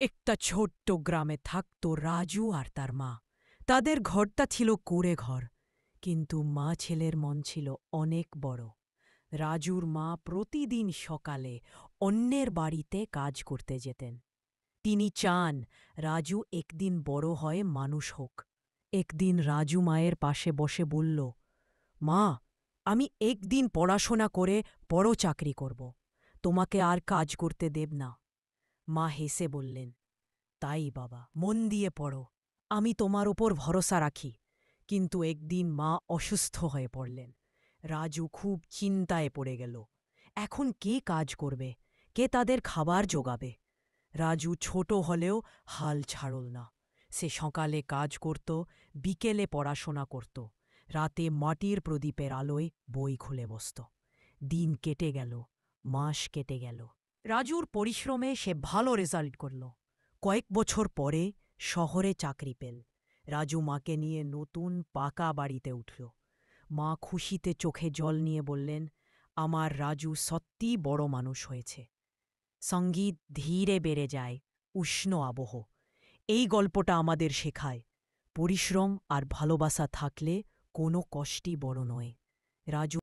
একটা ছোট্ট গ্রামে থাকত রাজু আর তার মা। তাদের ঘরটা ছিল কুঁড়ে ঘর, কিন্তু মা ছেলের মন ছিল অনেক বড়। রাজুর মা প্রতিদিন সকালে অন্যের বাড়িতে কাজ করতে যেতেন। তিনি চান রাজু একদিন বড় হয়ে মানুষ হোক। একদিন রাজু মায়ের পাশে বসে বলল, মা, আমি একদিন পড়াশোনা করে বড় চাকরি করব। তোমাকে আর কাজ করতে দেব না। মা হেসে বললেন, তাই বাবা, মন দিয়ে পড়ো, আমি তোমার ওপর ভরসা রাখি। কিন্তু একদিন মা অসুস্থ হয়ে পড়লেন। রাজু খুব চিন্তায় পড়ে গেল। এখন কে কাজ করবে, কে তাদের খাবার জোগাবে? রাজু ছোট হলেও হাল ছাড়ল না। সে সকালে কাজ করত, বিকেলে পড়াশোনা করত, রাতে মাটির প্রদীপের আলোয় বই খুলে বসত। দিন কেটে গেল, মাস কেটে গেল। রাজুর পরিশ্রমে সে ভালো রেজাল্ট করল। কয়েক বছর পরে শহরে চাকরি পেল। রাজু মাকে নিয়ে নতুন পাকা বাড়িতে উঠল। মা খুশিতে চোখে জল নিয়ে বললেন, আমার রাজু সত্যিই বড় মানুষ হয়েছে। সঙ্গীত ধীরে বেড়ে যায়, উষ্ণ আবহ। এই গল্পটা আমাদের শেখায়, পরিশ্রম আর ভালোবাসা থাকলে কোনো কষ্টই বড় নয়। রাজু